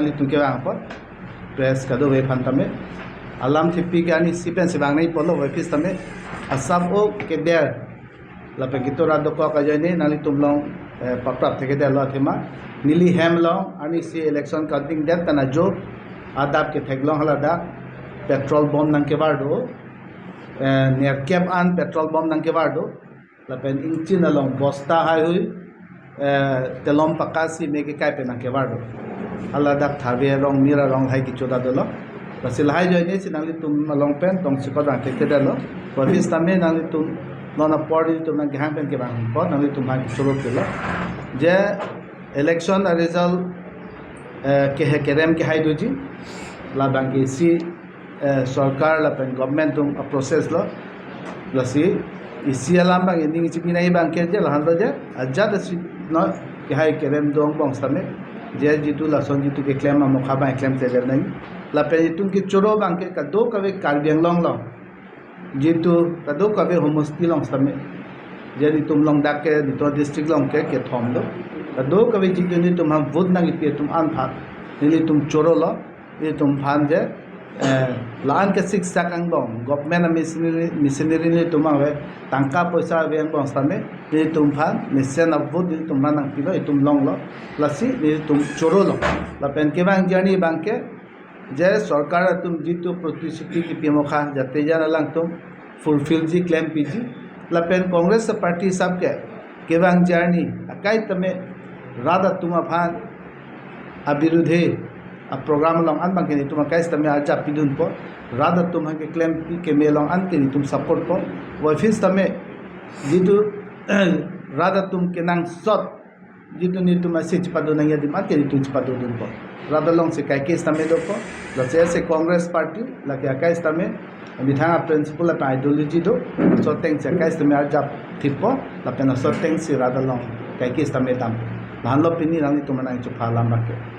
Tuke apa press kado we fan tame alam thipi ke ani sipen sebang nei polo we fis tame asab o ke der la pe kitora do ko ka jane nali tumlong paprap theke der lo thema nili hem long ani si election counting der tana jo adab ke theglong hala da petrol bomb nang ke bardo near cap an petrol bomb nang ke bardo la pen inchin along bosta hai hui telom pakasi meke kai pe nang ke bardo alada thabe rong mira rong hai ki choda dolo basil hai joine sinali tum long pen tong sikot rang te dalo office tame nali tum nona podi tum nang hang pen ke bang pod nali tum ha ki choro dalo je election result ke he kerem ke hai doji la bangi si sarkar la pen government tum a process lo lasi isi alam bang ending ichi nai bang ke je la handa je ajad si no ke hai kerem dong bong same जे जितु लसन जितु के claim मोखाबा claim तेगर नहीं लापे जितु के चोरो बांके कदो कवे कार्बियंग लोंग लो जितु कदो कवे होमस्ती लोंग समे जे तुम लोंग डाके नितो डिस्ट्रिक्ट लोंग के थोम दो कदो कवे जितु नि तुम हम वोट नंगी पे तुम आन था नि तुम चोरो लो ये तुम फान जे लान के सिक्स साकांग लोंग गवर्नमेंट मिशनरी नि तुम आवे तंका पैसा वेन लोंग समे ni tum phan ni sen of wood ni tum manang pilo itum long lo lasi ni tum choro lo la pen ke bang jani bang ke je sarkar tum jitu protishuti ki pimokha jate jana lang tum fulfill ji claim piji la pen congress party sab ke bang jani akai tame rada tum phan abirudhe a program long an bang ke ni tum akai tame aja pidun po rada tum ke claim ke me long an ke ni tum support po wa fis tame jitu Radha तुम के नांग सot जितु नि तुम से चिपादो नहीं यदि मार के नि तुम चिपादो दुन को राधा लोंग से काय केस तमे दो को लसे से कांग्रेस पार्टी लके काय तमे बिथांगा प्रिंसिपल ला आइडियोलॉजी दो सोतेंग से काय तमे आजा थिपो लपेन सोतेंग से राधा लोंग काय केस तमे तम भान लो पिनी रानी तुम ना चुफा लाम रखे